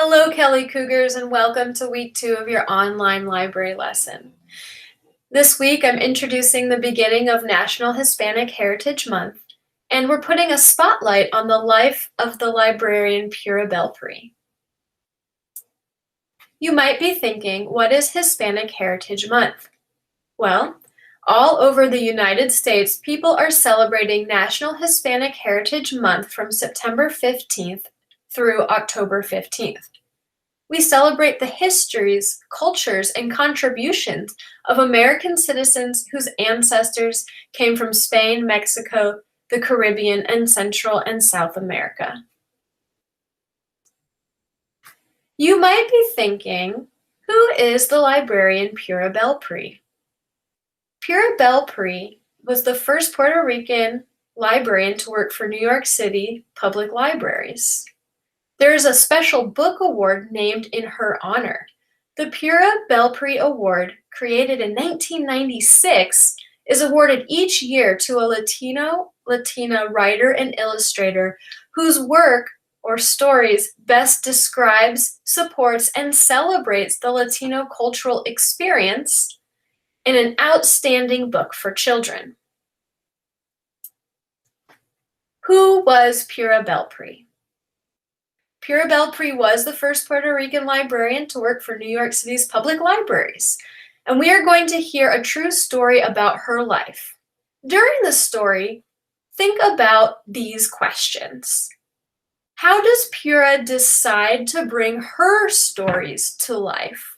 Hello, Kelly Cougars, and welcome to week 2 of your online library lesson. This week, I'm introducing the beginning of National Hispanic Heritage Month, and we're putting a spotlight on the life of the librarian Pura Belpre. You might be thinking, what is Hispanic Heritage Month? Well, all over the United States, people are celebrating National Hispanic Heritage Month from September 15th through October 15th. We celebrate the histories, cultures, and contributions of American citizens whose ancestors came from Spain, Mexico, the Caribbean, and Central and South America. You might be thinking, who is the librarian Pura Belpre? Pura Belpre was the first Puerto Rican librarian to work for New York City Public Libraries. There is a special book award named in her honor. The Pura Belpre Award, created in 1996, is awarded each year to a Latina writer and illustrator whose work or stories best describes, supports, and celebrates the Latino cultural experience in an outstanding book for children. Who was Pura Belpre? Pura Belpre was the first Puerto Rican librarian to work for New York City's public libraries, and we are going to hear a true story about her life. During the story, think about these questions. How does Pura decide to bring her stories to life?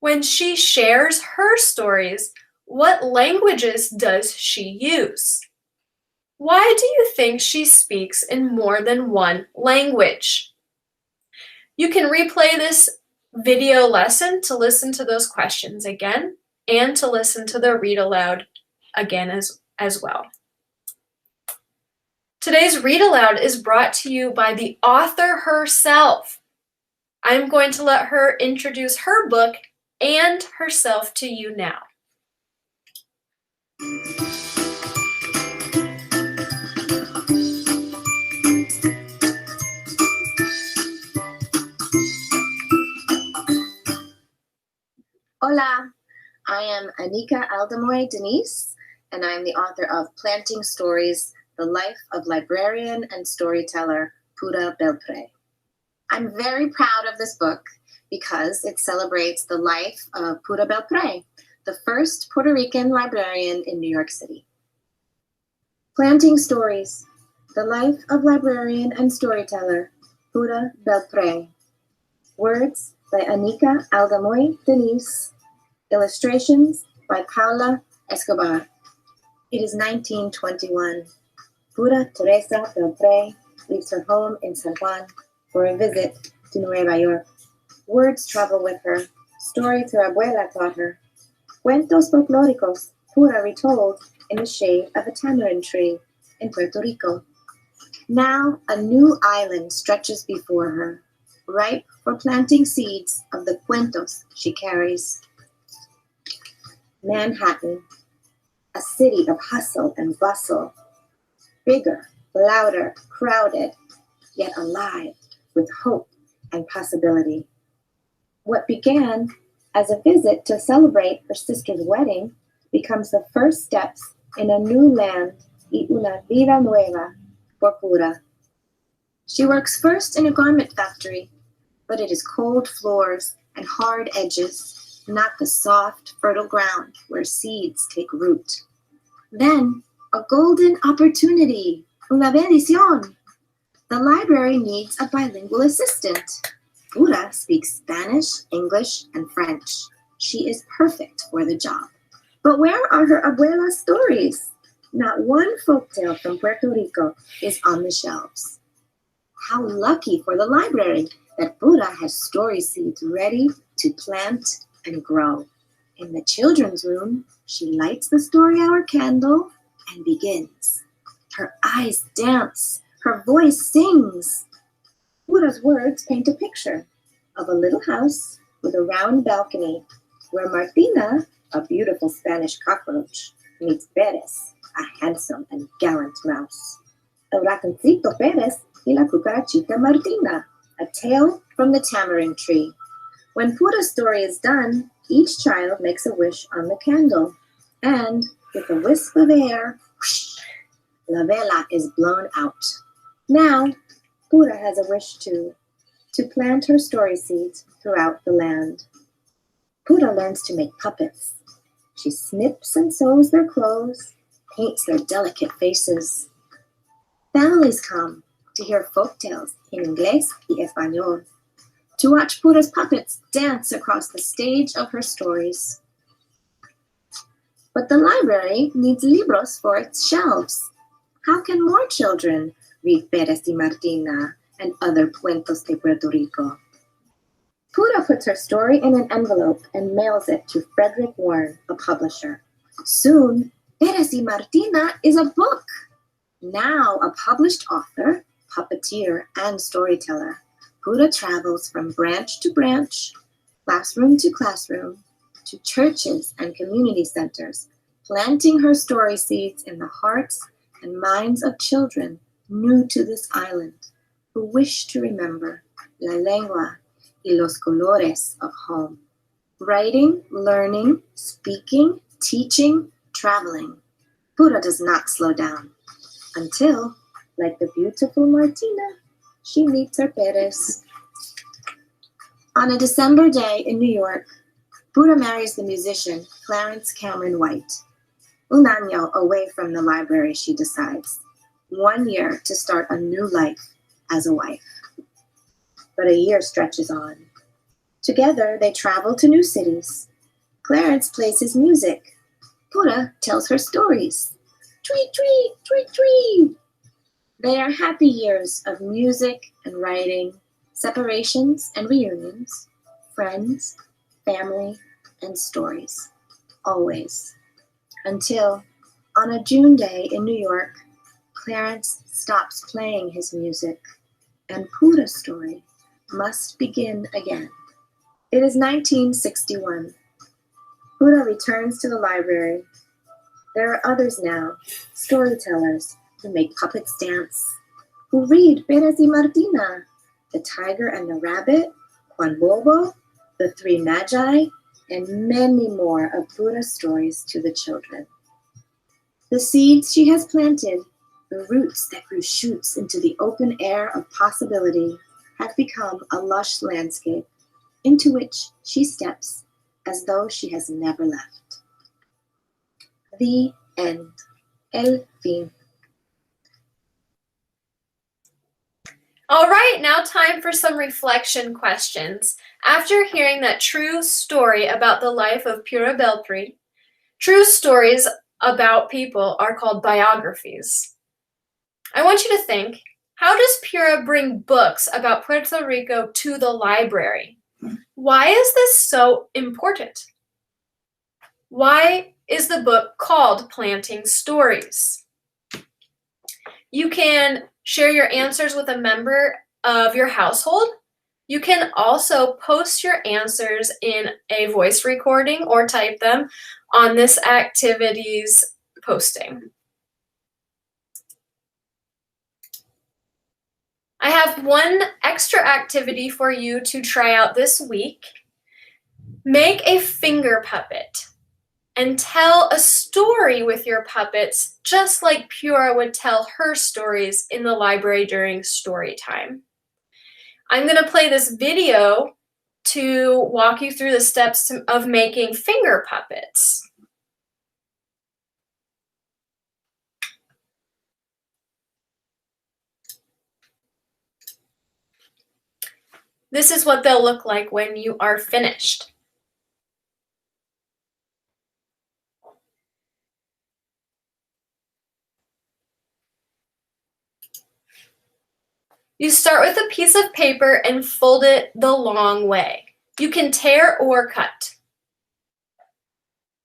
When she shares her stories, what languages does she use? Why do you think she speaks in more than one language? You can replay this video lesson to listen to those questions again and to listen to the read aloud again as well. Today's read aloud is brought to you by the author herself. I'm going to let her introduce her book and herself to you now. Hola, I am Anika Aldamoy Denise, and I am the author of Planting Stories, The Life of Librarian and Storyteller Pura Belpre. I'm very proud of this book because it celebrates the life of Pura Belpre, the first Puerto Rican librarian in New York City. Planting Stories, The Life of Librarian and Storyteller Pura Belpre. Words by Anika Aldamoy Denise. Illustrations by Paula Escobar. It is 1921. Pura Teresa Belpre leaves her home in San Juan for a visit to Nueva York. Words travel with her. Stories her abuela taught her. Cuentos folclóricos Pura retold in the shade of a tamarind tree in Puerto Rico. Now a new island stretches before her, ripe for planting seeds of the cuentos she carries. Manhattan, a city of hustle and bustle, bigger, louder, crowded, yet alive with hope and possibility. What began as a visit to celebrate her sister's wedding becomes the first steps in a new land y una vida nueva for Pura. She works first in a garment factory, but it is cold floors and hard edges, not the soft, fertile ground where seeds take root. Then, a golden opportunity, una bendición. The library needs a bilingual assistant. Pura speaks Spanish, English, and French. She is perfect for the job. But where are her abuela's stories? Not one folktale from Puerto Rico is on the shelves. How lucky for the library that Pura has story seeds ready to plant and grow. In the children's room, she lights the story hour candle and begins. Her eyes dance, her voice sings. Pura's words paint a picture of a little house with a round balcony where Martina, a beautiful Spanish cockroach, meets Pérez, a handsome and gallant mouse. El ratoncito Pérez y la cucarachita Martina, A tale from the tamarind tree. When Pura's story is done, each child makes a wish on the candle, and with a wisp of air, whoosh, la vela is blown out. Now, Pura has a wish too, to plant her story seeds throughout the land. Pura learns to make puppets. She snips and sews their clothes, paints their delicate faces. Families come to hear folk tales in Inglés y Español, to watch Pura's puppets dance across the stage of her stories. But the library needs libros for its shelves. How can more children read Pérez y Martina and other cuentos de Puerto Rico? Pura puts her story in an envelope and mails it to Frederick Warren, a publisher. Soon, Pérez y Martina is a book. Now a published author, puppeteer, and storyteller, Pura travels from branch to branch, classroom to classroom, to churches and community centers, planting her story seeds in the hearts and minds of children new to this island, who wish to remember la lengua y los colores of home. Writing, learning, speaking, teaching, traveling. Pura does not slow down until, like the beautiful Martina, she meets her Pérez. On a December day in New York, Pura marries the musician Clarence Cameron White. Un año away from the library, she decides. 1 year to start a new life as a wife. But a year stretches on. Together, they travel to new cities. Clarence plays his music. Pura tells her stories. Tweet, tweet, tweet, tweet. They are happy years of music and writing, separations and reunions, friends, family, and stories. Always. Until, on a June day in New York, Clarence stops playing his music, and Pura's story must begin again. It is 1961. Pura returns to the library. There are others now, storytellers, who make puppets dance, who read Pérez y Martina, The Tiger and the Rabbit, Juan Bobo, The Three Magi, and many more of Pura's stories to the children. The seeds she has planted, the roots that grew shoots into the open air of possibility, have become a lush landscape into which she steps as though she has never left. The end. El fin. All right, now time for some reflection questions. After hearing that true story about the life of Pura Belpre, true stories about people are called biographies. I want you to think, how does Pura bring books about Puerto Rico to the library? Why is this so important? Why is the book called Planting Stories? You can share your answers with a member of your household. You can also post your answers in a voice recording or type them on this activity's posting. I have one extra activity for you to try out this week. Make a finger puppet and tell a story with your puppets, just like Pura would tell her stories in the library during story time. I'm going to play this video to walk you through the steps of making finger puppets. This is what they'll look like when you are finished. You start with a piece of paper and fold it the long way. You can tear or cut.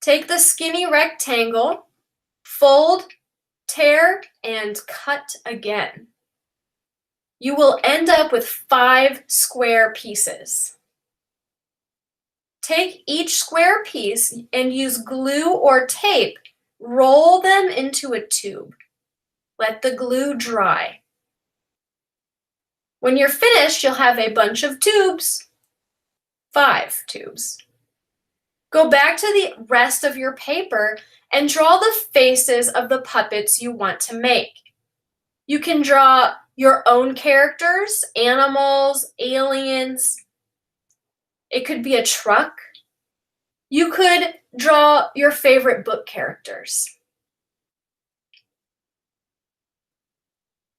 Take the skinny rectangle, fold, tear, and cut again. You will end up with 5 square pieces. Take each square piece and use glue or tape. Roll them into a tube. Let the glue dry. When you're finished, you'll have a bunch of tubes, 5 tubes. Go back to the rest of your paper and draw the faces of the puppets you want to make. You can draw your own characters, animals, aliens. It could be a truck. You could draw your favorite book characters.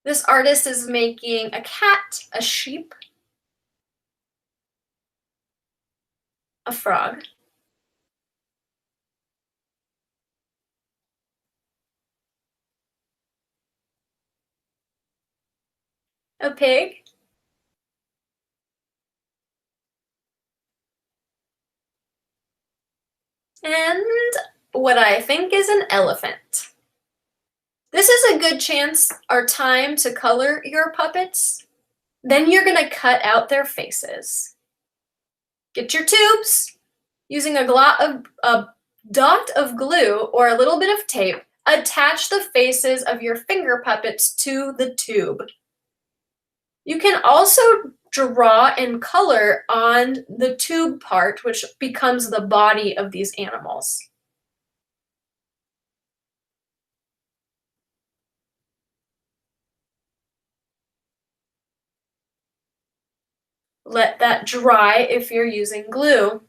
This artist is making a cat, a sheep, a frog, a pig, and what I think is an elephant. This is a good chance or time to color your puppets. Then you're going to cut out their faces. Get your tubes. Using a dot of glue or a little bit of tape, attach the faces of your finger puppets to the tube. You can also draw and color on the tube part, which becomes the body of these animals. Let that dry if you're using glue.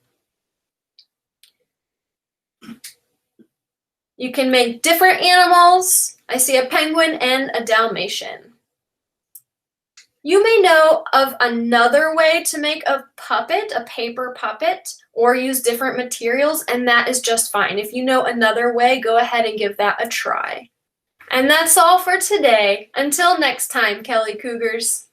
You can make different animals. I see a penguin and a Dalmatian. You may know of another way to make a puppet, a paper puppet, or use different materials, and that is just fine. If you know another way, go ahead and give that a try. And that's all for today. Until next time, Kelly Cougars.